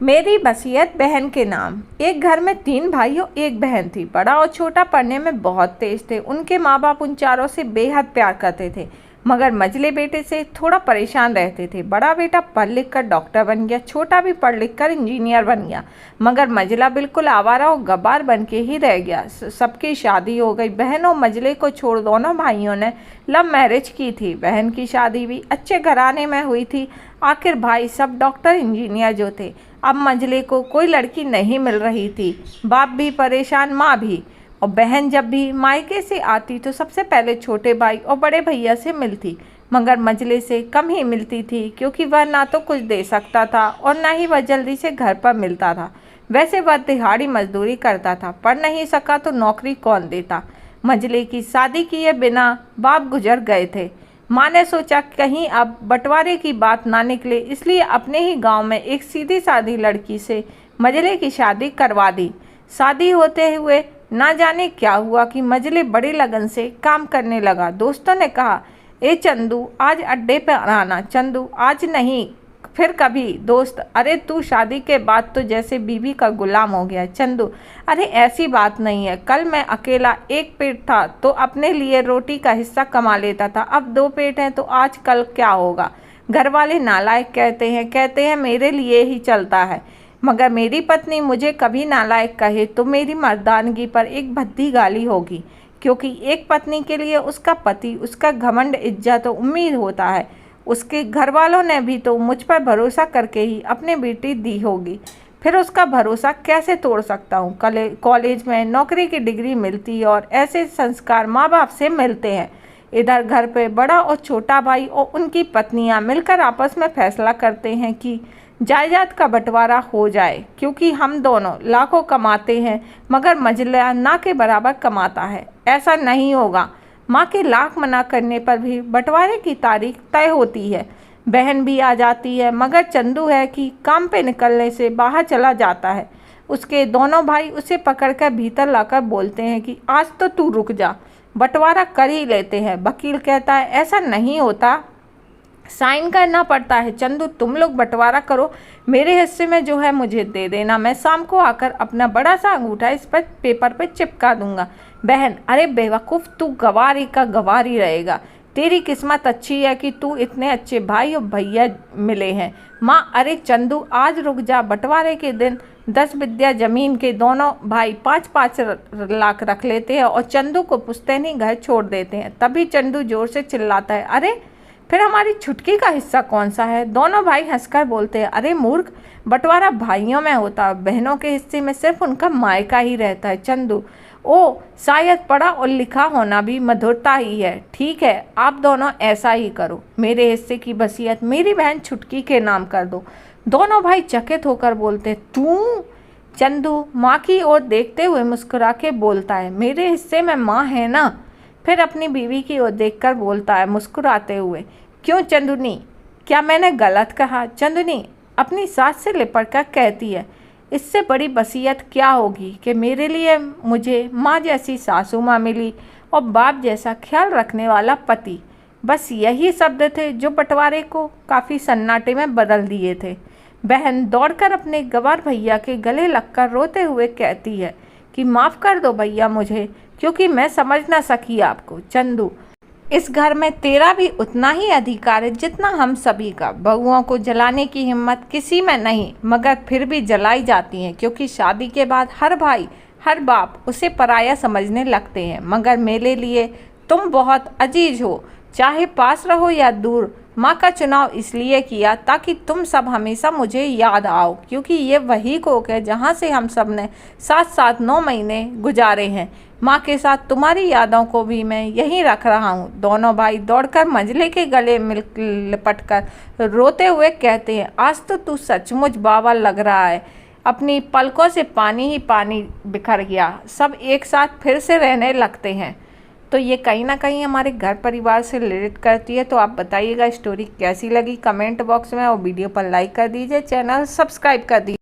मेरी बसियत बहन के नाम। एक घर में 3 भाई और 1 बहन थी। बड़ा और छोटा पढ़ने में बहुत तेज थे। उनके माँ बाप उन चारों से बेहद प्यार करते थे, मगर मझले बेटे से थोड़ा परेशान रहते थे। बड़ा बेटा पढ़ लिख कर डॉक्टर बन गया, छोटा भी पढ़ लिख कर इंजीनियर बन गया, मगर मझला बिल्कुल आवारा और गब्बार बन के ही रह गया। सबकी शादी हो गई। बहन और मझले को छोड़ दोनों भाइयों ने लव मैरिज की थी। बहन की शादी भी अच्छे घराने में हुई थी। आखिर भाई सब डॉक्टर इंजीनियर जो थे। अब मंझले को कोई लड़की नहीं मिल रही थी। बाप भी परेशान, माँ भी। और बहन जब भी मायके से आती तो सबसे पहले छोटे भाई और बड़े भैया से मिलती, मगर मंझले से कम ही मिलती थी, क्योंकि वह ना तो कुछ दे सकता था और ना ही वह जल्दी से घर पर मिलता था। वैसे वह दिहाड़ी मजदूरी करता था, पढ़ नहीं सका तो नौकरी कौन देता। मंझले की शादी किए बिना बाप गुजर गए थे। माँ ने सोचा कहीं अब बंटवारे की बात ना निकले, इसलिए अपने ही गांव में एक सीधी सादी लड़की से मझले की शादी करवा दी। शादी होते हुए ना जाने क्या हुआ कि मझले बड़ी लगन से काम करने लगा। दोस्तों ने कहा, ए चंदू आज अड्डे पर आना। चंदू, आज नहीं, फिर कभी। दोस्त, अरे तू शादी के बाद तो जैसे बीवी का गुलाम हो गया। चंदू, अरे ऐसी बात नहीं है। कल मैं अकेला 1 पेट था तो अपने लिए रोटी का हिस्सा कमा लेता था, अब 2 पेट हैं तो आज कल क्या होगा। घर वाले नालायक कहते हैं मेरे लिए ही चलता है, मगर मेरी पत्नी मुझे कभी नालायक कहे तो मेरी मर्दानगी पर एक भद्दी गाली होगी, क्योंकि एक पत्नी के लिए उसका पति, उसका घमंड, इज्जत और उम्मीद होता है। उसके घर वालों ने भी तो मुझ पर भरोसा करके ही अपनी बेटी दी होगी, फिर उसका भरोसा कैसे तोड़ सकता हूँ। कॉलेज में नौकरी की डिग्री मिलती और ऐसे संस्कार माँ बाप से मिलते हैं। इधर घर पे बड़ा और छोटा भाई और उनकी पत्नियाँ मिलकर आपस में फैसला करते हैं कि जायदाद का बंटवारा हो जाए, क्योंकि हम दोनों लाखों कमाते हैं मगर मझला ना के बराबर कमाता है। ऐसा नहीं होगा। माँ के लाख मना करने पर भी बंटवारे की तारीख तय होती है। बहन भी आ जाती है, मगर चंदू है कि काम पे निकलने से बाहर चला जाता है। उसके दोनों भाई उसे पकड़कर भीतर लाकर बोलते हैं कि आज तो तू रुक जा, बंटवारा कर ही लेते हैं। वकील कहता है ऐसा नहीं होता, साइन करना पड़ता है। चंदू, तुम लोग बंटवारा करो, मेरे हिस्से में जो है मुझे दे देना, मैं शाम को आकर अपना बड़ा सा अंगूठा इस पर पेपर पे चिपका दूंगा। बहन, अरे बेवकूफ़, तू गवारी का गवारी रहेगा। तेरी किस्मत अच्छी है कि तू इतने अच्छे भाई और भैया मिले हैं। माँ, अरे चंदू आज रुक जा, बंटवारे के दिन 10 बिद्या जमीन के दोनों भाई 5-5 लाख रख लेते हैं और चंदू को पुश्तैनी घर छोड़ देते हैं। तभी चंदू जोर से चिल्लाता है, अरे फिर हमारी छुटकी का हिस्सा कौन सा है। दोनों भाई हंसकर बोलते हैं, अरे मूर्ख, बंटवारा भाइयों में होता है, बहनों के हिस्से में सिर्फ उनका मायका ही रहता है। चंदू, ओ शायद पढ़ा और लिखा होना भी मधुरता ही है। ठीक है, आप दोनों ऐसा ही करो, मेरे हिस्से की वसीयत मेरी बहन छुटकी के नाम कर दो। दोनों भाई चकित होकर बोलते, तू। चंदू माँ की ओर देखते हुए मुस्कुरा के बोलता है, मेरे हिस्से में माँ है ना। फिर अपनी बीवी की ओर देखकर बोलता है मुस्कुराते हुए, क्यों चंदुनी, क्या मैंने गलत कहा। चंदुनी अपनी सास से लिपट कर कहती है, इससे बड़ी वसीयत क्या होगी कि मेरे लिए मुझे माँ जैसी सासू माँ मिली और बाप जैसा ख्याल रखने वाला पति। बस यही शब्द थे जो बंटवारे को काफ़ी सन्नाटे में बदल दिए थे। बहन दौड़कर अपने गवार भैया के गले लगकर रोते हुए कहती है कि माफ़ कर दो भैया मुझे, क्योंकि मैं समझ ना सकी आपको। चंदू, इस घर में तेरा भी उतना ही अधिकार है जितना हम सभी का। बहुओं को जलाने की हिम्मत किसी में नहीं, मगर फिर भी जलाई जाती हैं, क्योंकि शादी के बाद हर भाई हर बाप उसे पराया समझने लगते हैं। मगर मेरे लिए तुम बहुत अजीज हो, चाहे पास रहो या दूर। माँ का चुनाव इसलिए किया ताकि तुम सब हमेशा मुझे याद आओ, क्योंकि ये वही कोख है जहाँ से हम सब ने साथ साथ 9 महीने गुजारे हैं। माँ के साथ तुम्हारी यादों को भी मैं यहीं रख रहा हूँ। दोनों भाई दौड़कर मंझले के गले मिल लिपटकर रोते हुए कहते हैं, आज तो तू सचमुच बावल लग रहा है। अपनी पलकों से पानी ही पानी बिखर गया। सब एक साथ फिर से रहने लगते हैं। तो ये कहीं ना कहीं हमारे घर परिवार से रिलेट करती है। तो आप बताइएगा स्टोरी कैसी लगी कमेंट बॉक्स में, और वीडियो पर लाइक कर दीजिए, चैनल सब्सक्राइब कर दीजिए।